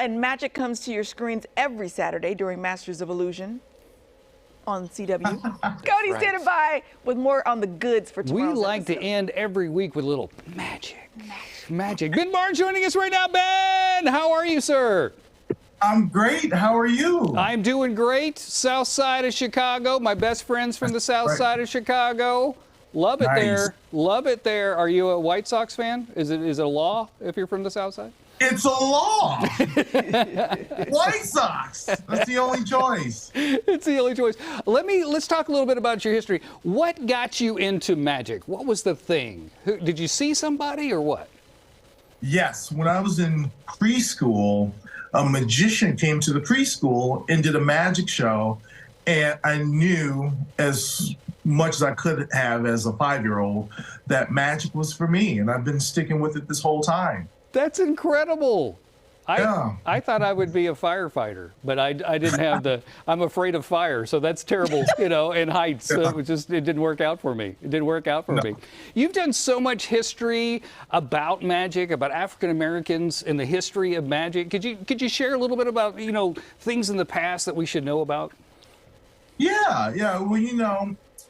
and magic comes to your screens every Saturday during Masters of Illusion on CW. Cody's standing by with more on the goods for tomorrow's We like episode. to end every week with a little magic. Magic. Ben Barnes joining us right now. Ben, how are you, sir? I'm great. How are you? I'm doing great. South side of Chicago. My best friends from the south side of Chicago. Love it there. Love it there. Are you a White Sox fan? Is it a law if you're from the south side? It's a law. White Sox. That's the only choice. It's the only choice. Let's talk a little bit about your history. What got you into magic? What was the thing? Did you see somebody or what? Yes. When I was in preschool, a magician came to the preschool and did a magic show. And I knew as much as I could have as a 5-year-old that magic was for me. And I've been sticking with it this whole time. That's incredible. Yeah. I thought I would be a firefighter, but I didn't have I'm afraid of fire, so that's terrible, and heights. So it didn't work out for me. It didn't work out for me. You've done so much history about magic, about African Americans and the history of magic. Could you share a little bit about, things in the past that we should know about? Yeah.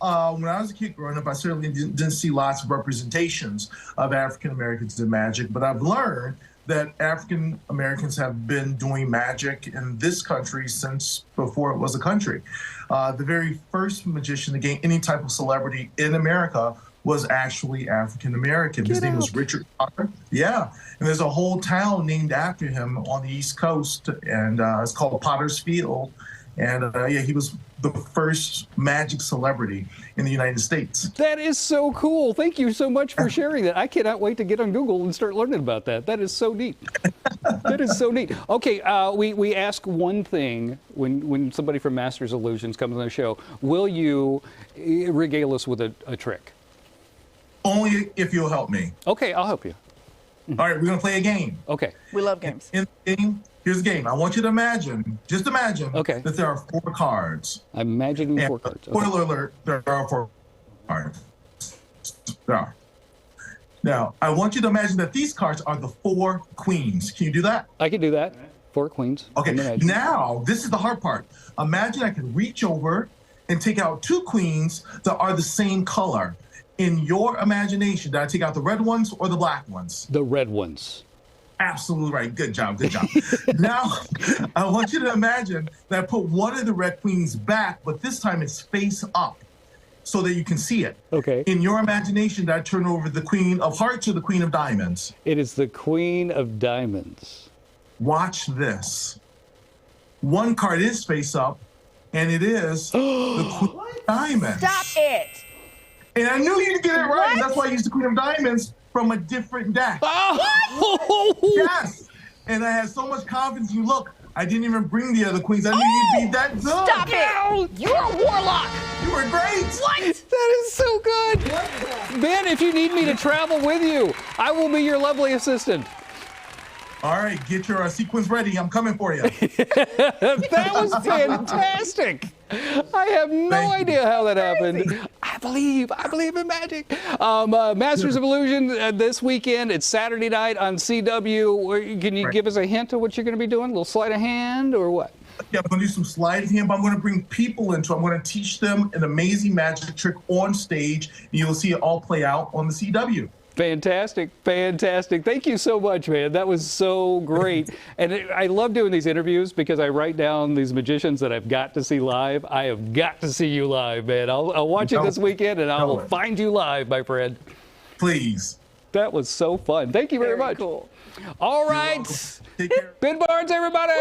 Well, when I was a kid growing up, I certainly didn't see lots of representations of African Americans in magic, but I've learned that African Americans have been doing magic in this country since before it was a country. The very first magician to gain any type of celebrity in America was actually African American. His name was Richard Potter. Yeah, and there's a whole town named after him on the East Coast, and it's called Potter's Field. And he was the first magic celebrity in the United States. That is so cool. Thank you so much for sharing that. I cannot wait to get on Google and start learning about that. That is so neat. That is so neat. Okay, we ask one thing when somebody from Masters Illusions comes on the show. Will you regale us with a trick? Only if you'll help me. Okay, I'll help you. All right, we're going to play a game. Okay. We love games. In the game, here's the game. I want you to just imagine that there are 4 cards. I'm imagining 4 cards. Okay. Spoiler alert, there are 4 cards. There are. Now, I want you to imagine that these cards are the 4 queens. Can you do that? I can do that. 4 queens. Okay, now, this is the hard part. Imagine I can reach over and take out 2 queens that are the same color. In your imagination, did I take out the red ones or the black ones? The red ones. Absolutely right. Good job. Good job. Now, I want you to imagine that I put one of the red queens back, but this time it's face up so that you can see it. Okay. In your imagination, did I turn over the queen of hearts or the queen of diamonds? It is the queen of diamonds. Watch this. One card is face up, and it is the queen of diamonds. Stop it. And I knew you'd get it right. And that's why I used the queen of diamonds from a different deck. Oh! Yes. And I had so much confidence. You look, I didn't even bring the other queens. I knew you'd be that good. Stop it. You're a warlock. You were great. What? That is so good. Ben, if you need me to travel with you, I will be your lovely assistant. All right, get your sequence ready. I'm coming for you. That was fantastic. I have no idea how that happened. I believe in magic. Masters of Illusion this weekend. It's Saturday night on CW. Can you give us a hint of what you're going to be doing? A little sleight of hand or what? Yeah, I'm going to do some sleight of hand, but I'm going to bring people into it. I'm going to teach them an amazing magic trick on stage, and you'll see it all play out on the CW. Fantastic. Thank you so much, man. That was so great. And I love doing these interviews because I write down these magicians that I've got to see live. I have got to see you live, man. I'll watch it this weekend, and I will find you live, my friend. Please. That was so fun. Thank you very much. Cool. All right. Take care. Ben Barnes, everybody.